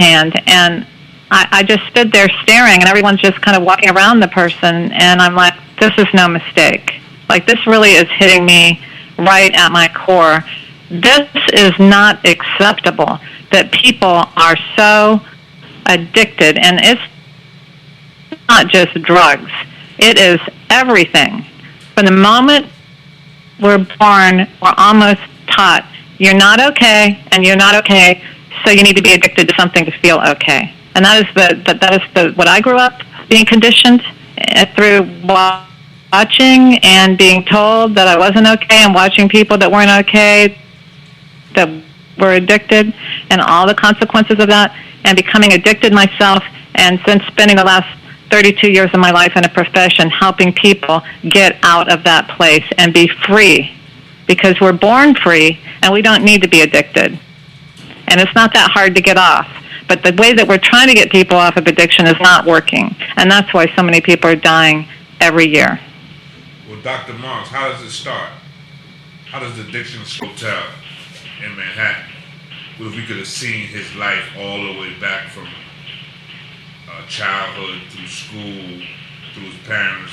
hand, and I just stood there staring, and everyone's just kind of walking around the person, and I'm like, this is no mistake. Like, this really is hitting me right at my core. This is not acceptable that people are so addicted, and it's not just drugs. It is everything. From the moment we're born, we're almost taught, you're not okay, and you're not okay, so you need to be addicted to something to feel okay. And that is what I grew up being conditioned through watching and being told that I wasn't okay, and watching people that weren't okay, that were addicted, and all the consequences of that, and becoming addicted myself, and since spending the last 32 years of my life in a profession helping people get out of that place and be free, because we're born free and we don't need to be addicted. And it's not that hard to get off. But the way that we're trying to get people off of addiction is not working. And that's why so many people are dying every year. Well, Dr. Marks, how does it start? How does Addiction Hotel in Manhattan? What if we could have seen his life all the way back from childhood through school, through his parents,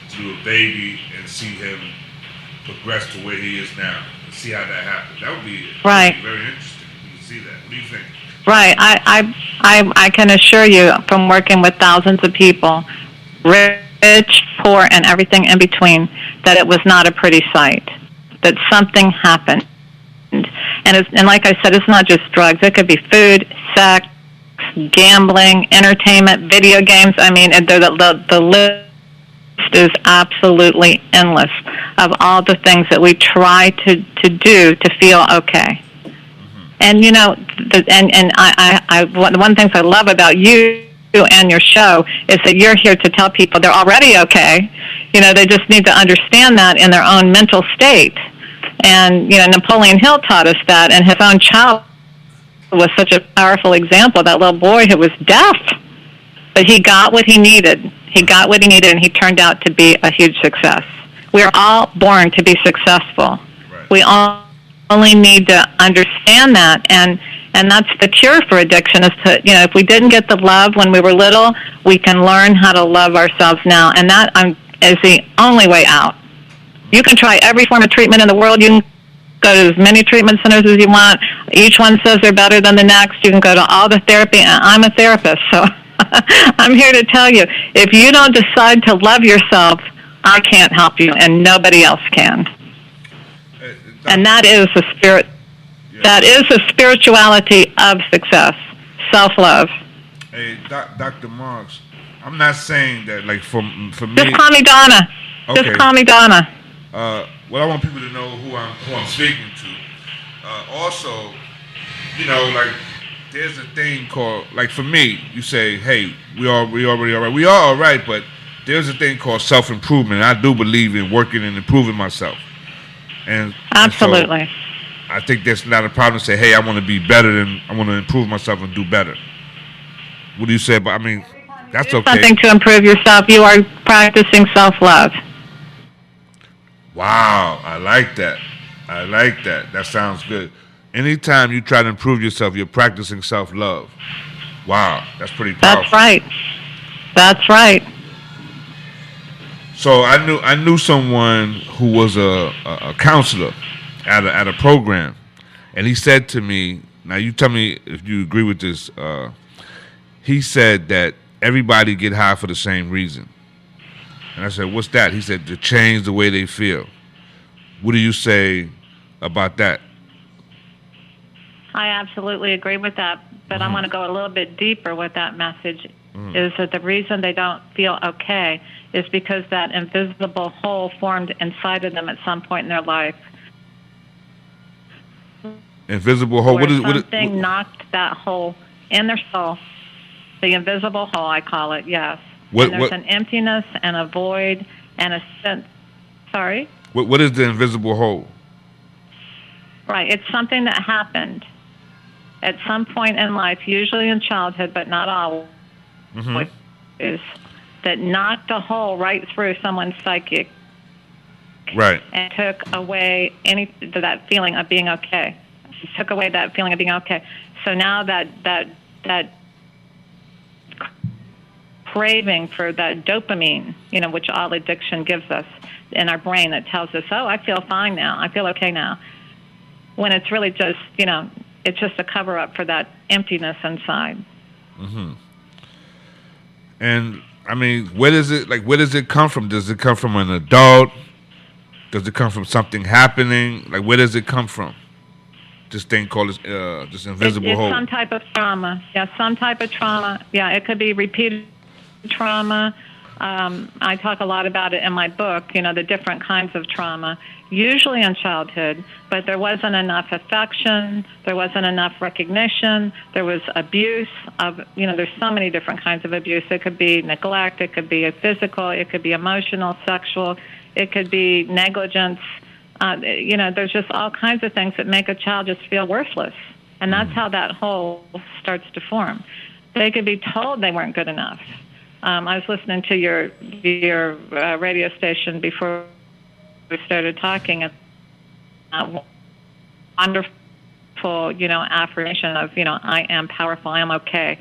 through a baby, and see him progress to where he is now, and see how that happened? That would be right. Very interesting. You can see that. What do you think? Right. I can assure you from working with thousands of people, rich, poor, and everything in between, that it was not a pretty sight, that something happened. And like I said, it's not just drugs. It could be food, sex, gambling, entertainment, video games. I mean, the list is absolutely endless of all the things that we try to do to feel okay. And you know, one of the things I love about you and your show is that you're here to tell people they're already okay. You know, they just need to understand that in their own mental state. And you know, Napoleon Hill taught us that, and his own child was such a powerful example. That little boy who was deaf, but he got what he needed. He got what he needed, and he turned out to be a huge success. We are all born to be successful. Right. We all only need to understand that, and that's the cure for addiction. Is to, you know, if we didn't get the love when we were little, we can learn how to love ourselves now, and that is the only way out. You can try every form of treatment in the world. You can go to as many treatment centers as you want. Each one says they're better than the next. You can go to all the therapy. I'm a therapist, so I'm here to tell you, if you don't decide to love yourself, I can't help you, and nobody else can. And that is the spirit. Yeah. That is the spirituality of success, self-love. Hey, Dr. Marks, I'm not saying that, like, for me. Just call me Donna. Okay. Just call me Donna. Well, I want people to know who I'm speaking to. Also, you know, like, there's a thing called, like, for me, you say, hey, we already all right. We are all right, but there's a thing called self-improvement. I do believe in working and improving myself. And absolutely. And so I think that's not a problem to say, hey, I want to be better than, I want to improve myself and do better. What do you say? But I mean, that's okay. Something to improve yourself. You are practicing self-love. Wow, I like that. I like that. That sounds good. Anytime you try to improve yourself, you're practicing self-love. Wow, that's pretty powerful. That's right. That's right. So I knew someone who was a counselor at a program, and he said to me, now you tell me if you agree with this. He said that everybody get high for the same reason. And I said, what's that? He said, to change the way they feel. What do you say about that? I absolutely agree with that, but I want to go a little bit deeper with that message, is that the reason they don't feel okay is because that invisible hole formed inside of them at some point in their life. Invisible hole? Something knocked that hole in their soul. The invisible hole, I call it, yes. There's an emptiness and a void and a sense. Sorry? What is the invisible hole? Right. It's something that happened at some point in life, usually in childhood, but not always, that knocked a hole right through someone's psychic. Right. And took away that feeling of being okay. It took away that feeling of being okay. So now that that craving for that dopamine, which all addiction gives us in our brain that tells us, oh, I feel fine now. I feel okay now. When it's really just, it's just a cover up for that emptiness inside. Mm-hmm. And I mean, where does it come from? Does it come from an adult? Does it come from something happening? Like, where does it come from? This thing called this invisible hole. It's some type of trauma. Yeah, some type of trauma. Yeah, it could be repeated trauma. I talk a lot about it in my book, the different kinds of trauma, usually in childhood, but there wasn't enough affection, there wasn't enough recognition, there was abuse there's so many different kinds of abuse. It could be neglect, it could be physical, it could be emotional, sexual, it could be negligence. There's just all kinds of things that make a child just feel worthless, and that's how that hole starts to form. They could be told they weren't good enough. I was listening to your radio station before we started talking, and wonderful, affirmation of, I am powerful, I am okay.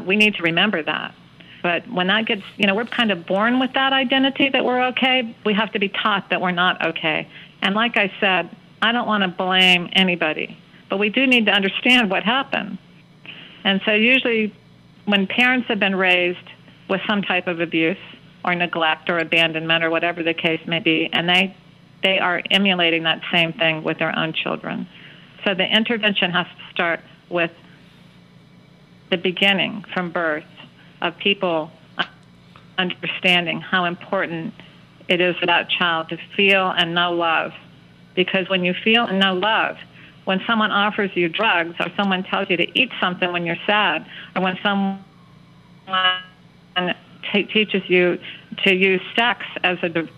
We need to remember that. But when that gets, we're kind of born with that identity that we're okay. We have to be taught that we're not okay. And like I said, I don't want to blame anybody, but we do need to understand what happened. And so usually when parents have been raised with some type of abuse or neglect or abandonment or whatever the case may be, and they are emulating that same thing with their own children. So the intervention has to start with the beginning, from birth, of people understanding how important it is for that child to feel and know love. Because when you feel and know love, when someone offers you drugs or someone tells you to eat something when you're sad, or when someone teaches you to use sex as a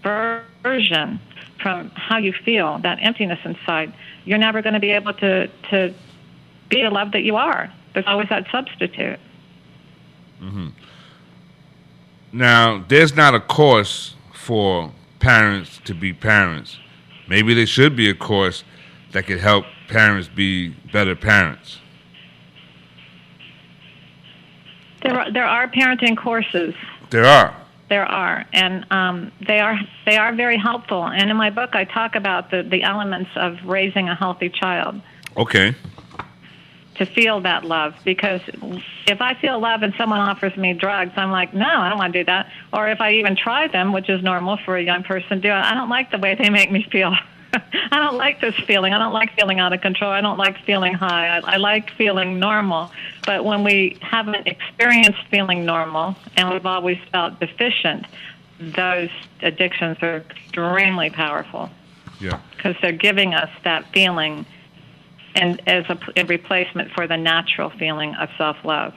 diversion from how you feel, that emptiness inside, you're never going to be able to be the love that you are. There's always that substitute. Mm-hmm. Now, there's not a course for parents to be parents. Maybe there should be a course that could help parents be better parents. There are parenting courses. There are, and they are very helpful. And in my book, I talk about the elements of raising a healthy child. Okay. To feel that love, because if I feel love and someone offers me drugs, I'm like, no, I don't want to do that. Or if I even try them, which is normal for a young person to do, I don't like the way they make me feel. I don't like this feeling. I don't like feeling out of control. I don't like feeling high. I like feeling normal. But when we haven't experienced feeling normal and we've always felt deficient, those addictions are extremely powerful. Yeah. Because they're giving us that feeling and as a replacement for the natural feeling of self-love.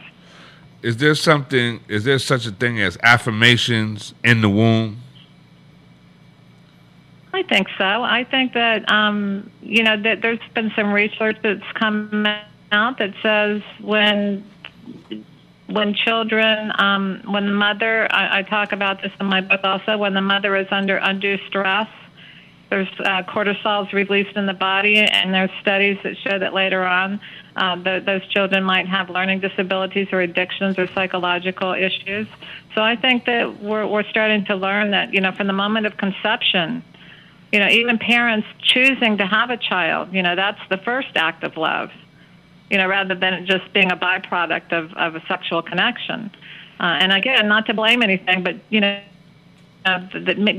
Is there such a thing as affirmations in the womb? I think so. I think that, that there's been some research that's come out that says when children, when the mother, I talk about this in my book also, when the mother is under undue stress, there's cortisol is released in the body, and there's studies that show that later on those children might have learning disabilities or addictions or psychological issues. So I think that we're starting to learn that, from the moment of conception, even parents choosing to have a child, that's the first act of love, rather than it just being a byproduct of a sexual connection. And again, not to blame anything, but,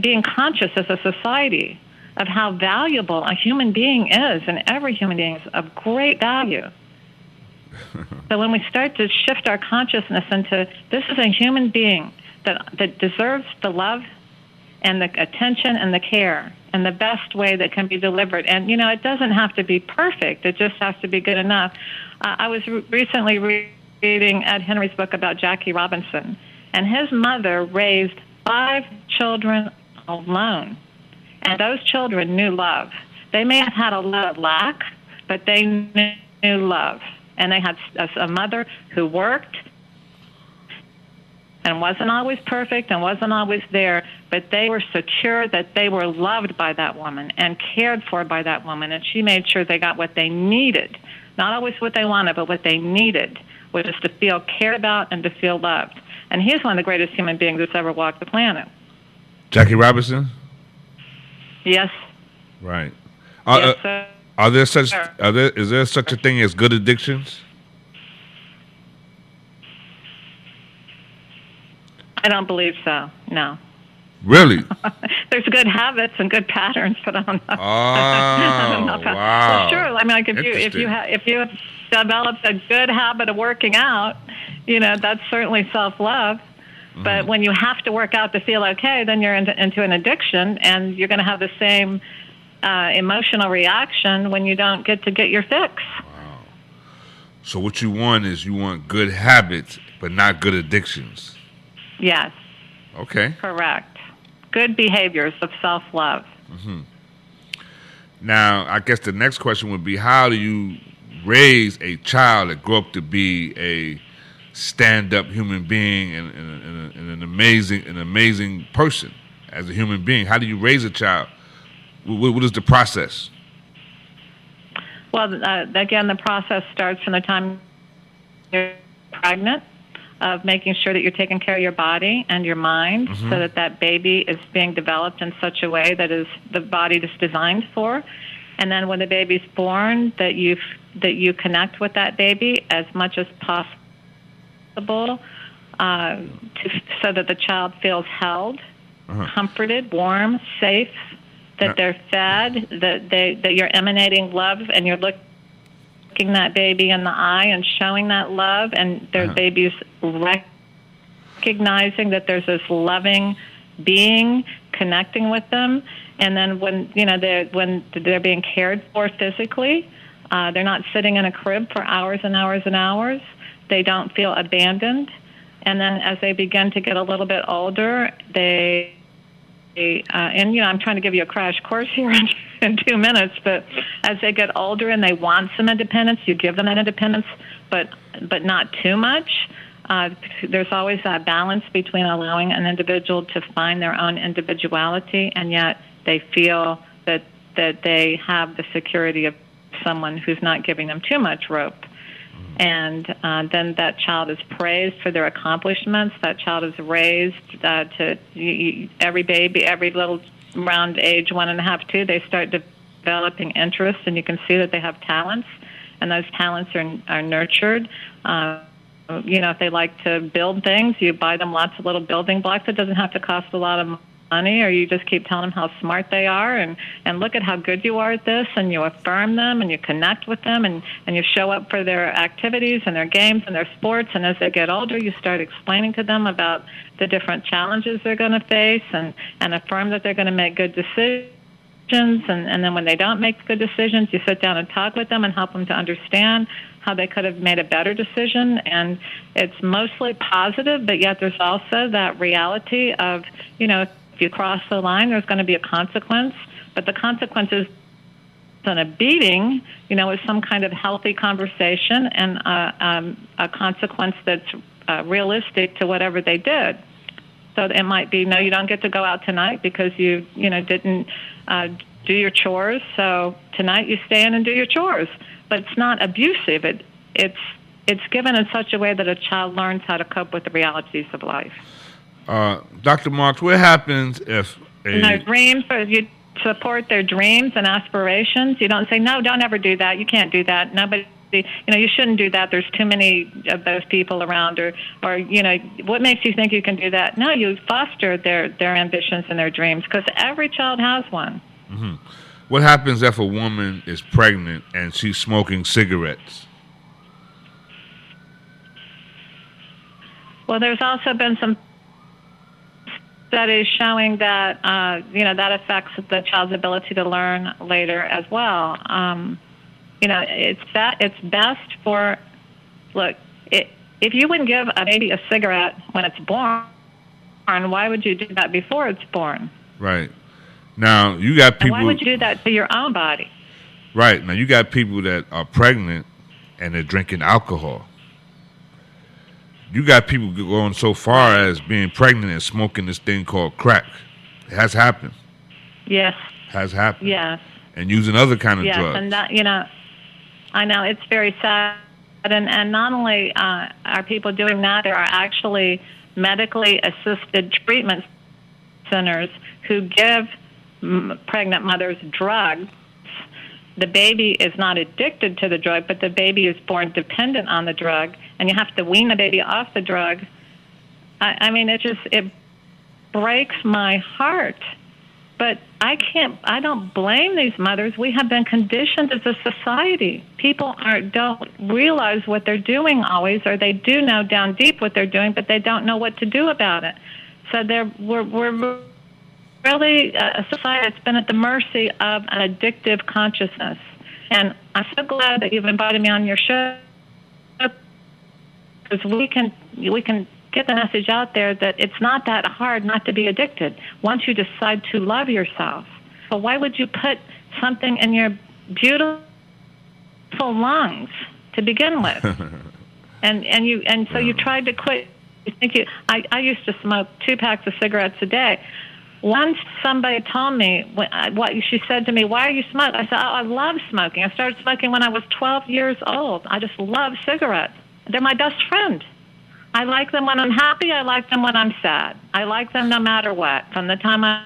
being conscious as a society of how valuable a human being is, and every human being is of great value. So when we start to shift our consciousness into this is a human being that deserves the love and the attention and the care and the best way that can be delivered. And, it doesn't have to be perfect. It just has to be good enough. I was recently reading Ed Henry's book about Jackie Robinson, and his mother raised 5 children alone. And those children knew love. They may have had a lot of lack, but they knew love. And they had a mother who worked and wasn't always perfect and wasn't always there, but they were secure that they were loved by that woman and cared for by that woman, and she made sure they got what they needed Not always what they wanted, but what they needed, which is to feel cared about and to feel loved. And he's one of the greatest human beings that's ever walked the planet. Jackie Robinson? Yes. Right. Yes, sir. Is there such a thing as good addictions? I don't believe so. No. Really? There's good habits and good patterns, but I don't know. Oh, I don't know wow. Well, sure. I mean, like if you have developed a good habit of working out, that's certainly self-love. Mm-hmm. But when you have to work out to feel okay, then you're into an addiction, and you're going to have the same emotional reaction when you don't get your fix. Wow. So what you want good habits, but not good addictions. Yes. Okay. Correct. Good behaviors of self-love. Mm-hmm. Now, I guess the next question would be, how do you raise a child that grew up to be a stand-up human being and an amazing person as a human being? How do you raise a child? What is the process? Well, again, the process starts from the time you're pregnant, of making sure that you're taking care of your body and your mind, mm-hmm. so that baby is being developed in such a way that is the body is designed for. And then when the baby's born, that you connect with that baby as much as possible, so that the child feels held, uh-huh. comforted, warm, safe, that they're fed, that you're emanating love, and you're looking that baby in the eye and showing that love, and their uh-huh. baby's recognizing that there's this loving being connecting with them. And then when they're being cared for physically, they're not sitting in a crib for hours and hours and hours. They don't feel abandoned. And then as they begin to get a little bit older, I'm trying to give you a crash course here in 2 minutes, but as they get older and they want some independence, you give them that independence, but not too much. There's always that balance between allowing an individual to find their own individuality, and yet they feel that they have the security of someone who's not giving them too much rope. And then that child is praised for their accomplishments. That child is raised every baby, every little around age 1.5, 2, they start developing interests, and you can see that they have talents, and those talents are nurtured. If they like to build things, you buy them lots of little building blocks. It doesn't have to cost a lot of money, or you just keep telling them how smart they are, and look at how good you are at this, and you affirm them, and you connect with them, and you show up for their activities and their games and their sports. And as they get older, you start explaining to them about the different challenges they're going to face, and affirm that they're going to make good decisions. And then when they don't make good decisions, you sit down and talk with them and help them to understand how they could have made a better decision. And it's mostly positive, but yet there's also that reality of, if you cross the line, there's going to be a consequence. But the consequence isn't a beating, is some kind of healthy conversation and a consequence that's realistic to whatever they did. So it might be, no, you don't get to go out tonight because you didn't do your chores. So tonight you stay in and do your chores. But it's not abusive. It's given in such a way that a child learns how to cope with the realities of life. Dr. Marks, what happens if their dreams, you support their dreams and aspirations. You don't say, no, don't ever do that. You can't do that. Nobody, you shouldn't do that. There's too many of those people around, or what makes you think you can do that? No, you foster their ambitions and their dreams, because every child has one. Mm-hmm. What happens if a woman is pregnant and she's smoking cigarettes? Well, there's also been some studies showing that that affects the child's ability to learn later as well. It's best for if you wouldn't give a baby a cigarette when it's born, why would you do that before it's born? Right. Now you got people. And why would you do that to your own body? Right. Now you got people that are pregnant and they're drinking alcohol. You got people going so far as being pregnant and smoking this thing called crack. It has happened. Yes. Has happened. Yes. And using other kind of drugs. And that, I know it's very sad, and not only are people doing that, there are actually medically assisted treatment centers who give pregnant mothers drugs. The baby is not addicted to the drug, but the baby is born dependent on the drug, and you have to wean the baby off the drug. I mean, it breaks my heart. But I don't blame these mothers. We have been conditioned as a society. People don't realize what they're doing always, or they do know down deep what they're doing, but they don't know what to do about it. So we're really a society that's been at the mercy of an addictive consciousness. And I'm so glad that you've invited me on your show, because we can get the message out there that it's not that hard not to be addicted once you decide to love yourself. But why would you put something in your beautiful lungs to begin with? So you tried to quit. I used to smoke 2 packs of cigarettes a day. Once somebody told me, she said to me, "Why are you smoking?" I said, "Oh, I love smoking. I started smoking when I was 12 years old. I just love cigarettes. They're my best friend. I like them when I'm happy. I like them when I'm sad. I like them no matter what. From the time I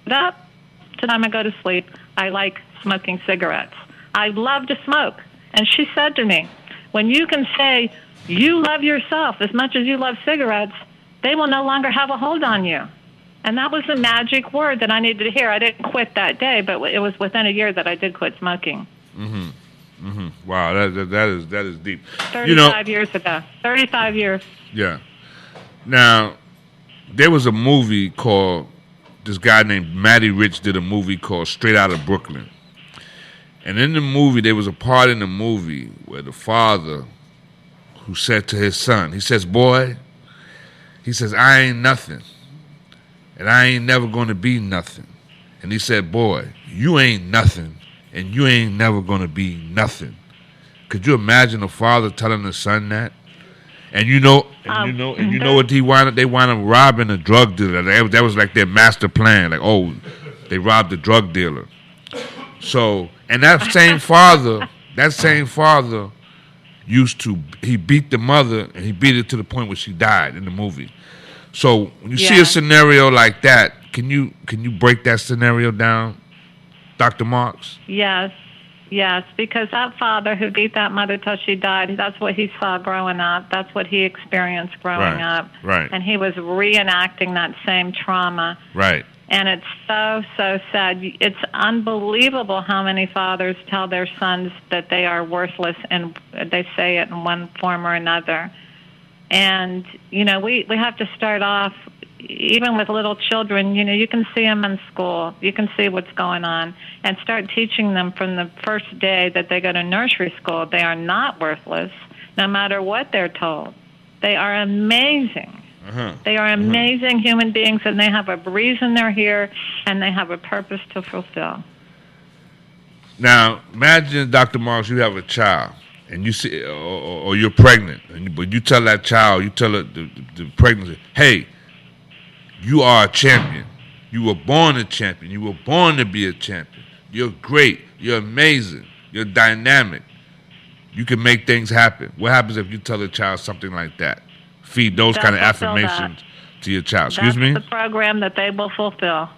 get up to the time I go to sleep, I like smoking cigarettes. I love to smoke." And she said to me, "When you can say you love yourself as much as you love cigarettes, they will no longer have a hold on you." And that was the magic word that I needed to hear. I didn't quit that day, but it was within a year that I did quit smoking. Mm-hmm. Mm-hmm. Wow, that is deep. 35 years ago. 35 years. Yeah. Now, there was a movie called, this guy named Matty Rich did a movie called Straight Outta Brooklyn. And in the movie, there was a part in the movie where the father who said to his son, he says, "Boy," he says, "I ain't nothing. And I ain't never going to be nothing." And he said, "Boy, you ain't nothing. And you ain't never going to be nothing." Could you imagine a father telling the son that? And you know what they wound up robbing a drug dealer. That was like their master plan. Like, oh, they robbed the drug dealer. So, and that same father he beat the mother, and he beat it to the point where she died in the movie. So when you see a scenario like that, can you break that scenario down, Dr. Marks? Yes, because that father who beat that mother till she died, that's what he saw growing up. That's what he experienced growing up. Right. And he was reenacting that same trauma. Right. And it's so, so sad. It's unbelievable how many fathers tell their sons that they are worthless, and they say it in one form or another. And, we have to start off, even with little children, you can see them in school. You can see what's going on, and start teaching them from the first day that they go to nursery school. They are not worthless, no matter what they're told. They are amazing. They are amazing human beings, and they have a reason they're here, and they have a purpose to fulfill. Now, imagine, Dr. Marks, you have a child, and you see, or you're pregnant, but you tell that child, you tell the pregnancy, "Hey, you are a champion. You were born a champion. You were born to be a champion. You're great. You're amazing. You're dynamic. You can make things happen." What happens if you tell a child something like that? Feed those kind of affirmations to your child. Excuse me? That's the program that they will fulfill.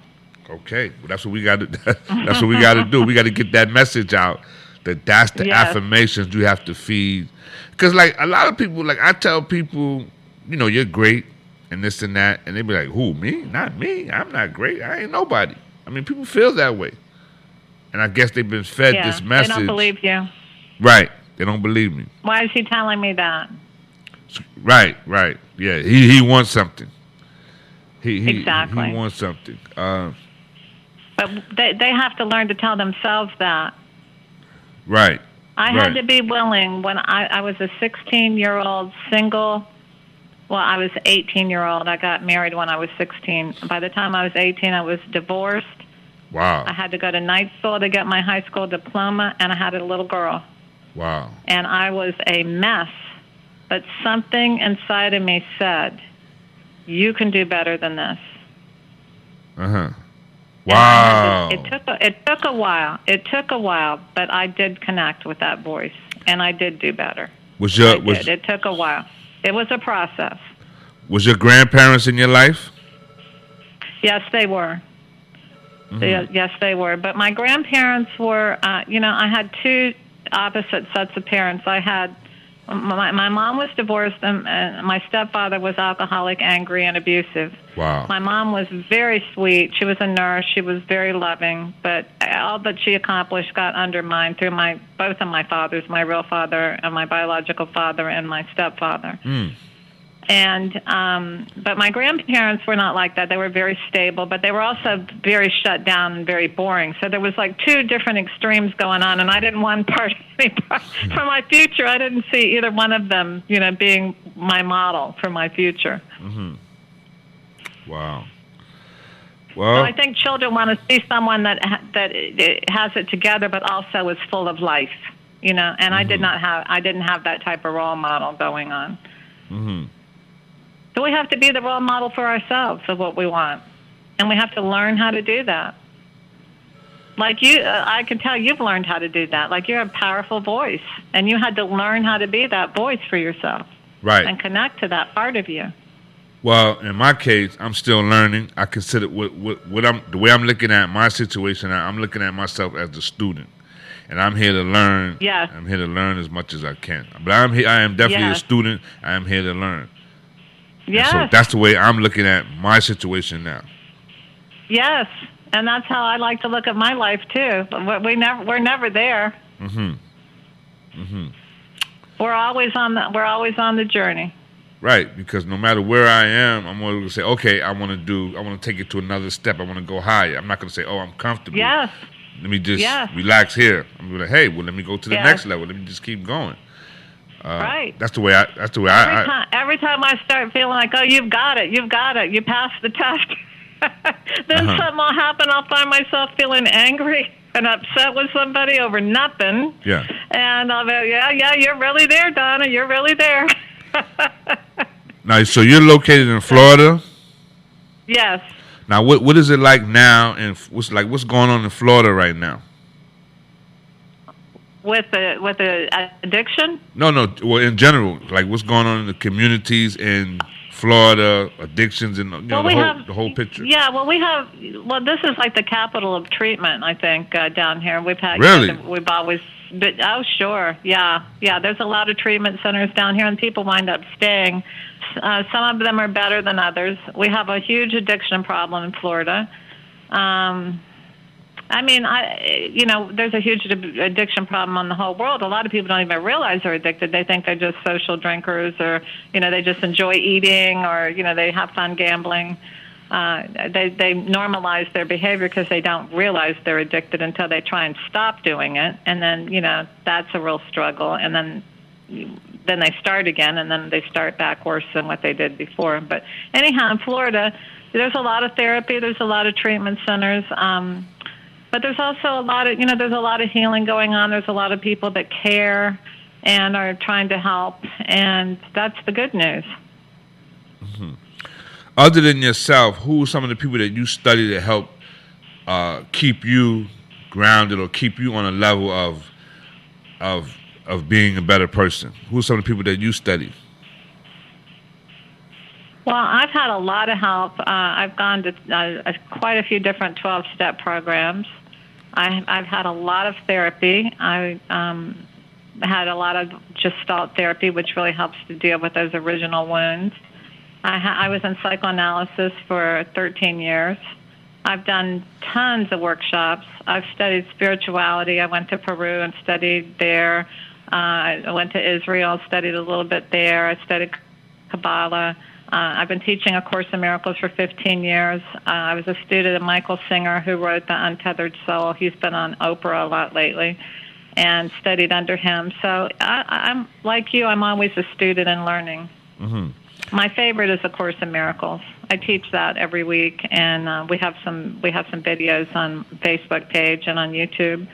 Okay, well, that's what we got to. That's what we got to do. We got to get that message out. That's the affirmations you have to feed. Because, like, a lot of people, like, I tell people, you're great and this and that, and they be like, "Who, me? Not me. I'm not great. I ain't nobody." I mean, people feel that way. And I guess they've been fed this message. They don't believe you. Right. They don't believe me. Why is he telling me that? Right. Yeah, he wants something. Exactly. He wants something. But they have to learn to tell themselves that. Right. I had to be willing when I was a 16-year-old single. Well, I was 18-year-old. I got married when I was 16. By the time I was 18, I was divorced. Wow. I had to go to night school to get my high school diploma, and I had a little girl. Wow. And I was a mess. But something inside of me said, "You can do better than this." And Wow. it took a while. It took a while, but I did connect with that voice, and I did do better. Was I your was did. It took a while. It was a process. was your grandparents in your life? Yes, they were. Yes, they were. But my grandparents were, I had two opposite sets of parents. I had my mom was divorced, and my stepfather was alcoholic, angry, and abusive. Wow. My mom was very sweet. She was a nurse. She was very loving, but all that she accomplished got undermined through both of my fathers, my real father and my biological father, and my stepfather. And but my grandparents were not like that. They were very stable, but they were also very shut down and very boring. So there was like two different extremes going on, and I didn't want for my future. I didn't see either one of them, being my model for my future. Wow. So Well, I think children want to see someone that has it together, but also is full of life. And I didn't have that type of role model going on. So we have to be the role model for ourselves of what we want, and we have to learn how to do that. Like you, I can tell you've learned how to do that. Like you're a powerful voice, and you had to learn how to be that voice for yourself, right. and connect to that part of you. Well, in my case, I'm still learning. I consider the way I'm looking at my situation. I'm looking at myself as a student, and I'm here to learn. Yes. I'm here to learn as much as I can. But I am definitely a Yes. student. I am here to learn. Yes. And so that's the way I'm looking at my situation now. Yes, and that's how I like to look at my life too. We're never there. We're always on the journey. Right, because no matter where I am, I'm going to say, okay, I want to take it to another step. I want to go higher. I'm not going to say, oh, I'm comfortable. Yes. Let me just relax here. I'm going to, hey, well, let me go to the Yes. next level. Let me just keep going. Right. That's the way I. Every time I start feeling like, oh, you've got it, you passed the test. Then something will happen. I'll find myself feeling angry and upset with somebody over nothing. Yeah. And I'll be, yeah, you're really there, Donna. You're really there. Now, so you're located in Florida. Yes. Now, what is it like now, and what's going on in Florida right now? With the addiction? No. Well, in general, like what's going on in the communities in Florida, addictions, and the whole picture. Yeah, this is like the capital of treatment, I think, down here. We've had Really? We've always. Oh, sure. Yeah. There's a lot of treatment centers down here, and people wind up staying. Some of them are better than others. We have a huge addiction problem in Florida. There's a huge addiction problem on the whole world. A lot of people don't even realize they're addicted. They think they're just social drinkers, or they just enjoy eating, or they have fun gambling. They normalize their behavior because they don't realize they're addicted until they try and stop doing it, and then that's a real struggle. And then they start again, and then they start back worse than what they did before. But anyhow, in Florida, there's a lot of therapy. There's a lot of treatment centers. But there's also a lot of, there's a lot of healing going on. There's a lot of people that care and are trying to help, and that's the good news. Other than yourself, who are some of the people that you study to help keep you grounded or keep you on a level of being a better person? Who are some of the people that you study? Well, I've had a lot of help. I've gone to quite a few different 12-step programs. I've had a lot of therapy. I had a lot of Gestalt therapy, which really helps to deal with those original wounds. I was in psychoanalysis for 13 years. I've done tons of workshops. I've studied spirituality. I went to Peru and studied there. I went to Israel, studied a little bit there. I studied Kabbalah. I've been teaching A Course in Miracles for 15 years. I was a student of Michael Singer, who wrote The Untethered Soul. He's been on Oprah a lot lately, and studied under him. So I'm like you. I'm always a student and learning. My favorite is A Course in Miracles. I teach that every week, and we have some videos on Facebook page and on YouTube.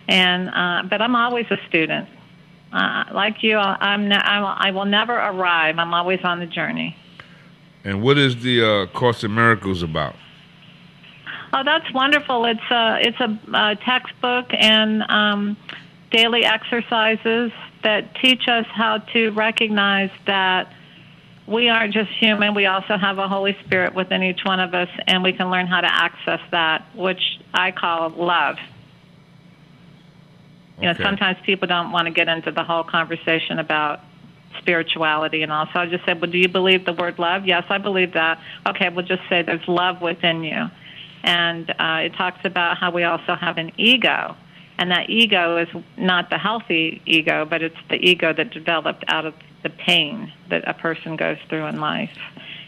And but I'm always a student. Like you, I will never arrive. I'm always on the journey. And what is the Course in Miracles about? Oh, that's wonderful. It's a textbook and daily exercises that teach us how to recognize that we aren't just human. We also have a Holy Spirit within each one of us, and we can learn how to access that, which I call love. You know, sometimes people don't want to get into the whole conversation about spirituality and all. So I just said, well, do you believe the word love? Yes, I believe that. Okay, we'll just say there's love within you. And it talks about how we also have an ego. And that ego is not the healthy ego, but it's the ego that developed out of the pain that a person goes through in life.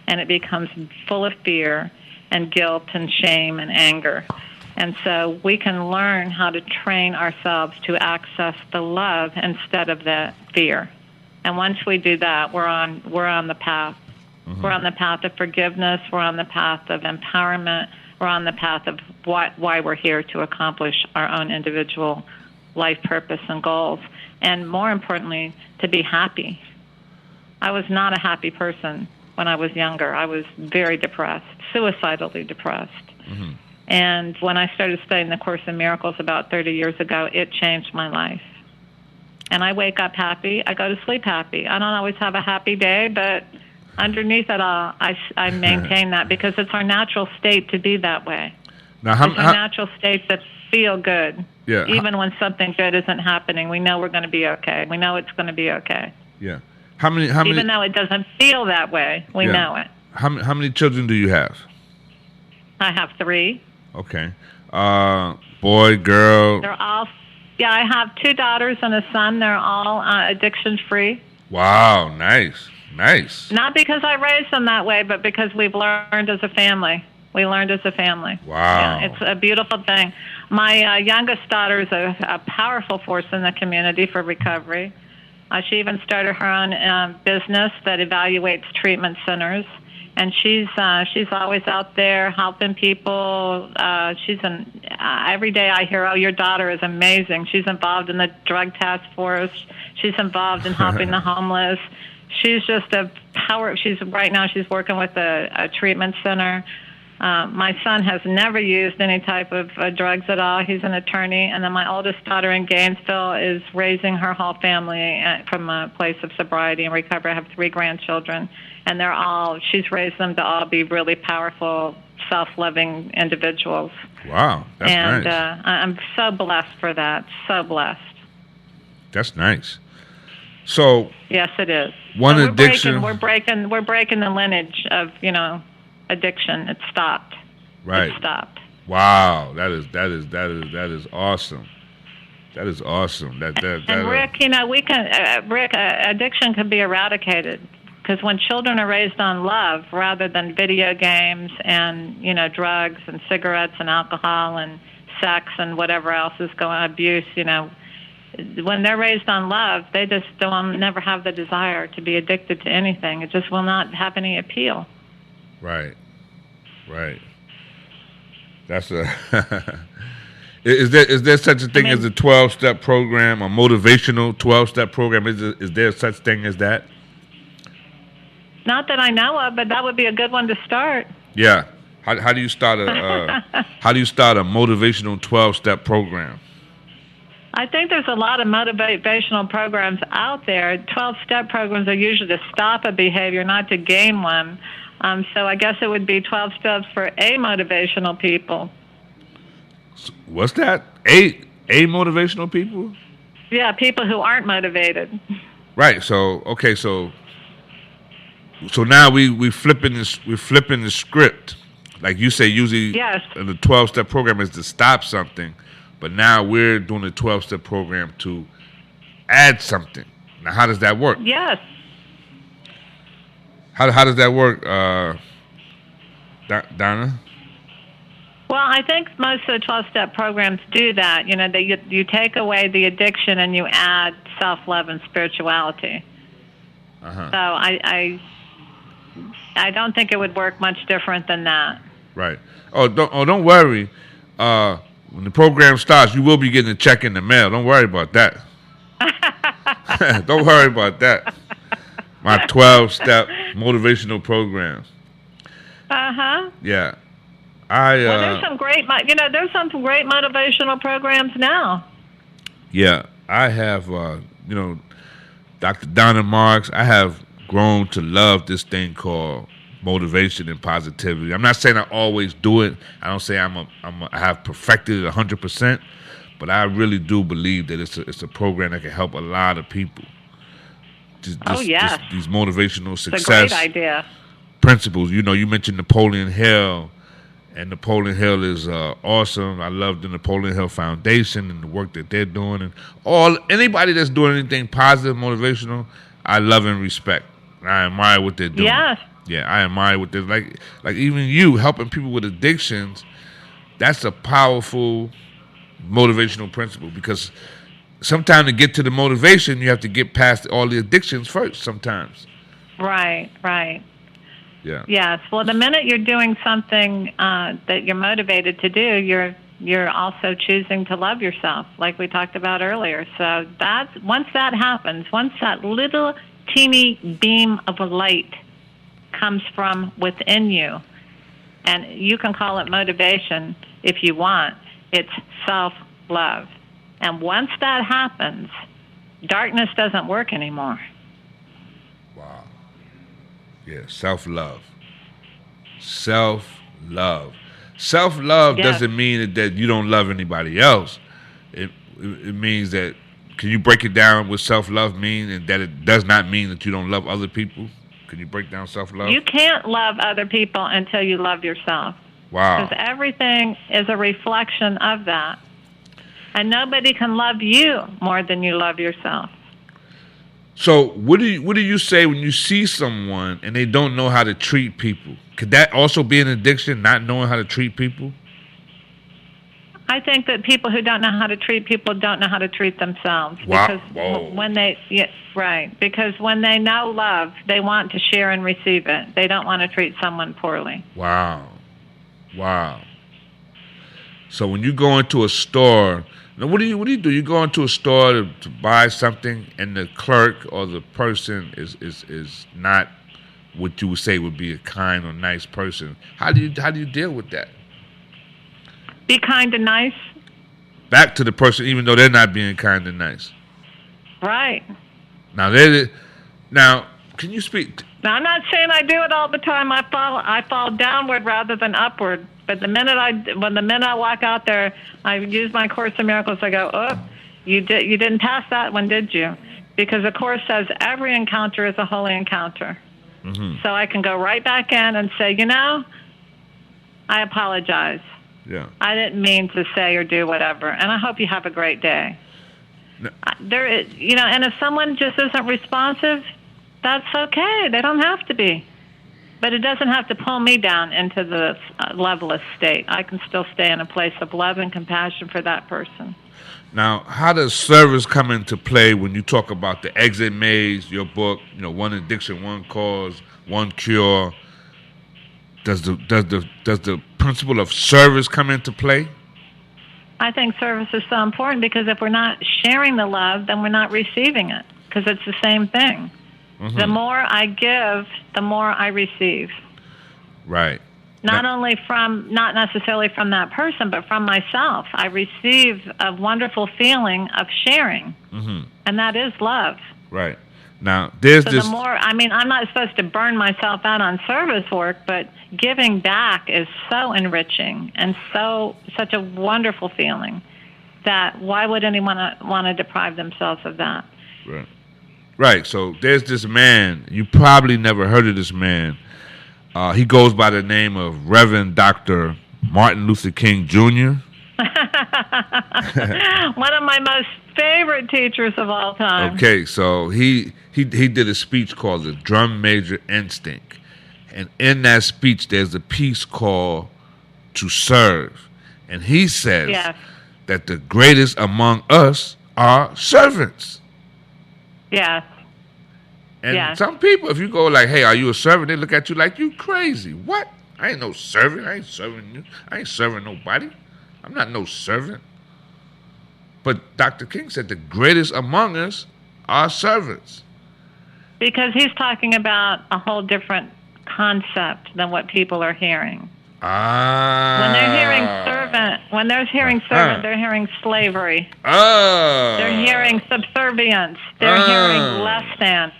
And it becomes full of fear and guilt and shame and anger. And so we can learn how to train ourselves to access the love instead of the fear. And once we do that, we're on the path. Mm-hmm. We're on the path of forgiveness. We're on the path of empowerment. We're on the path of why we're here, to accomplish our own individual life purpose and goals. And more importantly, to be happy. I was not a happy person when I was younger. I was very depressed, suicidally depressed. Mm-hmm. And when I started studying the Course in Miracles about 30 years ago, it changed my life. And I wake up happy. I go to sleep happy. I don't always have a happy day, but underneath it all, I maintain that because it's our natural state to be that way. It's our natural state to feel good. Yeah. Even when something good isn't happening, we know we're going to be okay. We know it's going to be okay. Yeah. How many? Even though it doesn't feel that way, we know it. How many children do you have? I have 3. Okay. Boy, girl. They're all. Yeah, I have 2 daughters and a son. They're all addiction-free. Wow, nice. Not because I raised them that way, but because we've learned as a family. We learned as a family. Wow. Yeah, it's a beautiful thing. My youngest daughter is a powerful force in the community for recovery. She even started her own business that evaluates treatment centers. And she's always out there helping people. Every day I hear, oh, your daughter is amazing. She's involved in the drug task force. She's involved in helping the homeless. She's just a power. Right now she's working with a treatment center. My son has never used any type of drugs at all. He's an attorney. And then my oldest daughter in Gainesville is raising her whole family from a place of sobriety and recovery. I have 3 grandchildren. And she's raised them to all be really powerful, self-loving individuals. Wow, that's nice. And I'm so blessed for that, so blessed. That's nice. So yes, it is. We're breaking the lineage of, addiction. It stopped. Right. It stopped. Wow, that is awesome. That is awesome. And Rick, addiction can be eradicated. Because when children are raised on love rather than video games and, drugs and cigarettes and alcohol and sex and whatever else is going on, abuse, when they're raised on love, they just never have the desire to be addicted to anything. It just will not have any appeal. Right. That's Is there such a thing as a 12-step program, a motivational 12-step program? Is there such thing as that? Not that I know of, but that would be a good one to start. Yeah. How do you start a motivational 12-step program? I think there's a lot of motivational programs out there. 12-step programs are usually to stop a behavior, not to gain one. So I guess it would be 12 steps for motivational people. What's that? A motivational people? Yeah, people who aren't motivated. Right. So okay. So now we flipping the script. Like you say, usually yes. The 12-step program is to stop something, but now we're doing the 12-step program to add something. Now, how does that work? Yes. How does that work, Donna? Well, I think most of the 12-step programs do that. You take away the addiction and you add self-love and spirituality. Uh-huh. So I don't think it would work much different than that. Right. Don't worry. When the program starts, you will be getting a check in the mail. Don't worry about that. Don't worry about that. My 12-step motivational program. Uh-huh. Yeah. Well, there's some great, there's some great motivational programs now. Yeah, I have, Dr. Donna Marks. I have grown to love this thing called motivation and positivity. I'm not saying I always do it. I don't say I have perfected it 100%, but I really do believe that it's a program that can help a lot of people. These motivational success. It's a great idea. Principles. You mentioned Napoleon Hill, and Napoleon Hill is awesome. I love the Napoleon Hill Foundation and the work that they're doing, and anybody that's doing anything positive, motivational, I love and respect. I admire what they're doing. Yes. Yeah, I admire what they're like even you helping people with addictions. That's a powerful motivational principle, because sometimes to get to the motivation, you have to get past all the addictions first sometimes. Right. Yeah. Yes. Well, the minute you're doing something that you're motivated to do, you're also choosing to love yourself, like we talked about earlier. So once that happens, once that little teeny beam of a light comes from within you, and you can call it motivation if you want, it's self-love. And once that happens, darkness doesn't work anymore. Wow. Yeah, self-love. Self-love. Self-love doesn't mean that you don't love anybody else. It means that, can you break it down what self-love means, and that it does not mean that you don't love other people? Can you break down self-love? You can't love other people until you love yourself. Wow. Because everything is a reflection of that. And nobody can love you more than you love yourself. So what do you say when you see someone and they don't know how to treat people? Could that also be an addiction, not knowing how to treat people? I think that people who don't know how to treat people don't know how to treat themselves. Wow. Because because when they know love, they want to share and receive it. They don't want to treat someone poorly. Wow. So when you go into a store, now what do you do? You go into a store to buy something, and the clerk or the person is not what you would say would be a kind or nice person. How do you deal with that? Be kind and nice. Back to the person, even though they're not being kind and nice. Right. Now, can you speak? Now, I'm not saying I do it all the time. I fall downward rather than upward. But the minute I walk out there, I use my Course in Miracles. I go, oh, you didn't pass that one, did you? Because the Course says every encounter is a holy encounter. Mm-hmm. So I can go right back in and say, I apologize. Yeah. I didn't mean to say or do whatever, and I hope you have a great day. No. There is, and if someone just isn't responsive, that's okay. They don't have to be. But it doesn't have to pull me down into the loveless state. I can still stay in a place of love and compassion for that person. Now, how does service come into play when you talk about the exit maze, your book, one addiction, one cause, one cure? Does the principle of service come into play? I think service is so important, because if we're not sharing the love, then we're not receiving it, because it's the same thing. Mm-hmm. The more I give, the more I receive. Right. Not necessarily from that person, but from myself. I receive a wonderful feeling of sharing, mm-hmm. and that is love. Right. Now, the more, I'm not supposed to burn myself out on service work, but giving back is so enriching and such a wonderful feeling that why would anyone want to deprive themselves of that? Right. Right. So there's this man. You probably never heard of this man. He goes by the name of Reverend Dr. Martin Luther King Jr. One of my most favorite teachers of all time. Okay, so he did a speech called The Drum Major Instinct. And in that speech, there's a piece called To Serve. And he says that the greatest among us are servants. Yes. And some people, if you go like, hey, are you a servant? They look at you like you crazy. What? I ain't no servant. I ain't serving you. I ain't serving nobody. I'm not no servant. But Dr. King said the greatest among us are servants. Because he's talking about a whole different concept than what people are hearing. Ah. When they're hearing servant, they're hearing slavery. Ah. They're hearing subservience. They're hearing less than.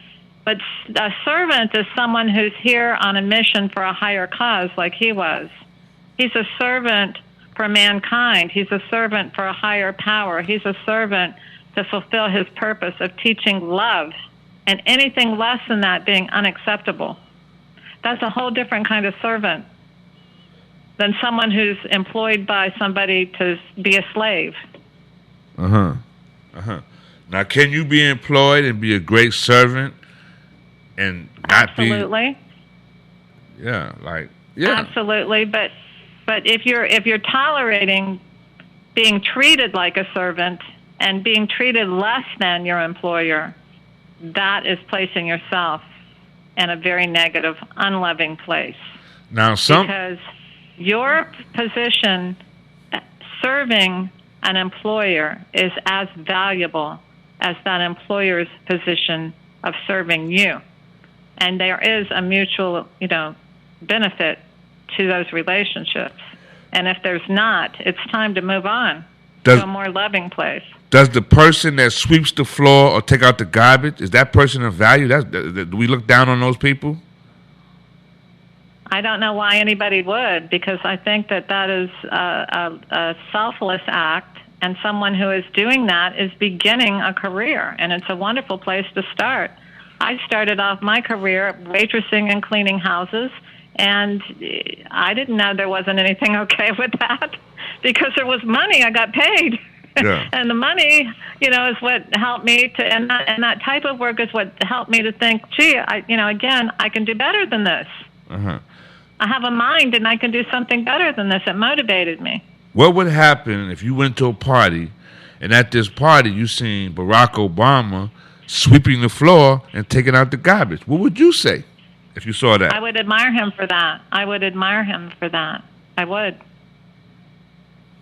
But a servant is someone who's here on a mission for a higher cause, like he was. He's a servant for mankind. He's a servant for a higher power. He's a servant to fulfill his purpose of teaching love, and anything less than that being unacceptable. That's a whole different kind of servant than someone who's employed by somebody to be a slave. Now, can you be employed and be a great servant and not Absolutely. be? Yeah. Absolutely, but if you're tolerating being treated like a servant and being treated less than your employer, that is placing yourself in a very negative, unloving place. Now, because your position serving an employer is as valuable as that employer's position of serving you. And there is a mutual, benefit to those relationships. And if there's not, it's time to move on to a more loving place. Does the person that sweeps the floor or take out the garbage, is that person of value? Do we look down on those people? I don't know why anybody would, because I think that is a selfless act, and someone who is doing that is beginning a career, and it's a wonderful place to start. I started off my career waitressing and cleaning houses, and I didn't know there wasn't anything okay with that because there was money. I got paid. Yeah. And the money, is what helped me to, and that type of work is what helped me to think, gee, I can do better than this. I have a mind and I can do something better than this. It motivated me. What would happen if you went to a party and at this party you seen Barack Obama sweeping the floor and taking out the garbage? What would you say if you saw that? I would admire him for that. I would.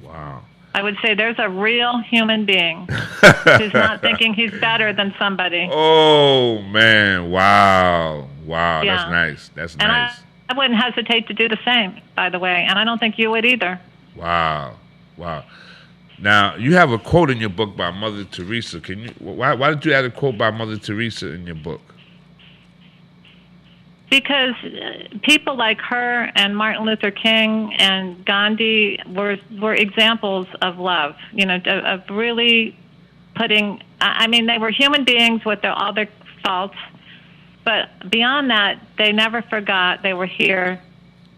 Wow. I would say there's a real human being who's not thinking he's better than somebody. Oh, man. Wow. Yeah. That's and nice. I wouldn't hesitate to do the same, by the way, and I don't think you would either. Wow. Now, you have a quote in your book by Mother Teresa. Why did you add a quote by Mother Teresa in your book? Because people like her and Martin Luther King and Gandhi were examples of love, of really putting, they were human beings with all their faults, but beyond that, they never forgot they were here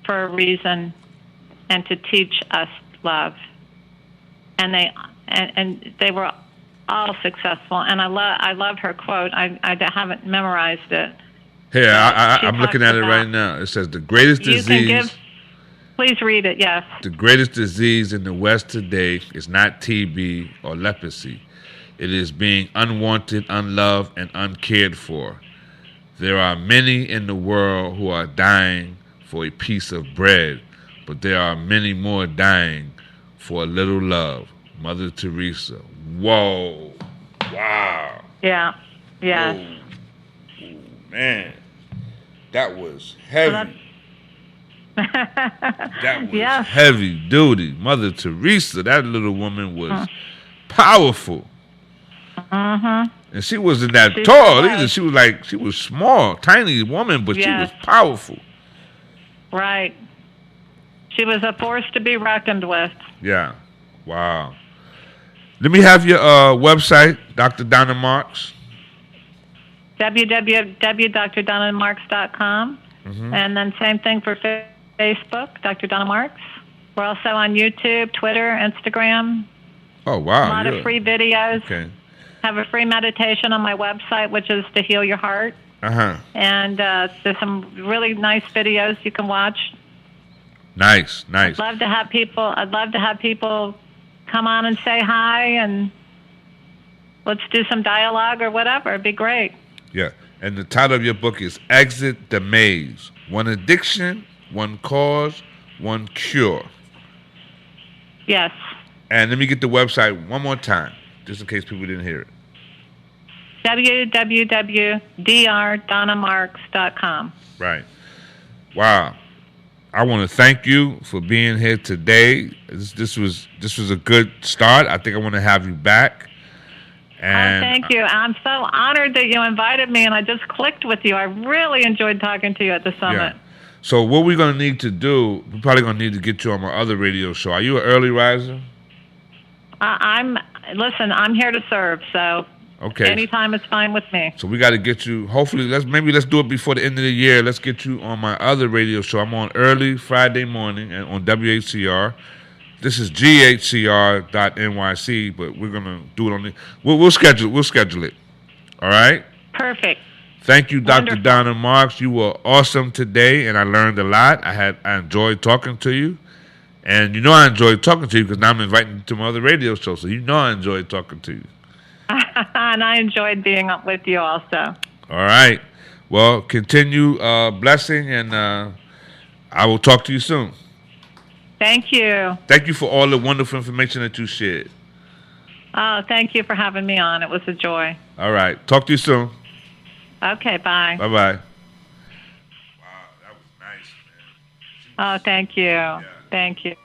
for a reason and to teach us love. And they were all successful. And I love her quote. I haven't memorized it. Here, I'm looking at it right now. It says, the greatest disease... Please read it, yes. The greatest disease in the West today is not TB or leprosy. It is being unwanted, unloved, and uncared for. There are many in the world who are dying for a piece of bread, but there are many more dying for a little love. Mother Teresa. Whoa. Wow. Yeah. Yes. Whoa. Man. That was heavy. That was heavy duty. Mother Teresa, that little woman was powerful. And she wasn't that tall either. She was small, tiny woman, but she was powerful. Right. She was a force to be reckoned with. Yeah. Wow. Let me have your website, Dr. Donna Marks. www.drdonnamarks.com. And then same thing for Facebook, Dr. Donna Marks. We're also on YouTube, Twitter, Instagram. Oh, wow. A lot of free videos. Okay. Have a free meditation on my website, which is To Heal Your Heart. And there's some really nice videos you can watch. Nice. I'd love to have people come on and say hi, and let's do some dialogue or whatever. It'd be great. Yeah. And the title of your book is Exit the Maze. One addiction, one cause, one cure. Yes. And let me get the website one more time, just in case people didn't hear it. www.drdonnamarks.com. Right. Wow. I want to thank you for being here today. This was a good start. I think I want to have you back. And thank you. I'm so honored that you invited me, and I just clicked with you. I really enjoyed talking to you at the summit. Yeah. So what we're going to need to do, we're probably going to need to get you on my other radio show. Are you an early riser? Listen, I'm here to serve, so okay. Anytime is fine with me. So we got to get you, hopefully, let's do it before the end of the year. Let's get you on my other radio show. I'm on early Friday morning and on WHCR. This is GHCR.NYC, but we're going to do it on the, we'll schedule it. All right? Perfect. Thank you, Dr. Wonderful. Donna Marks. You were awesome today, and I learned a lot. I enjoyed talking to you. And you know I enjoyed talking to you because now I'm inviting you to my other radio show, so you know I enjoyed talking to you. And I enjoyed being up with you also. All right. Well, continue blessing, and I will talk to you soon. Thank you. Thank you for all the wonderful information that you shared. Oh, thank you for having me on. It was a joy. All right. Talk to you soon. Okay, bye. Bye-bye. Wow, that was nice, man. Oh, thank you. Yeah. Thank you.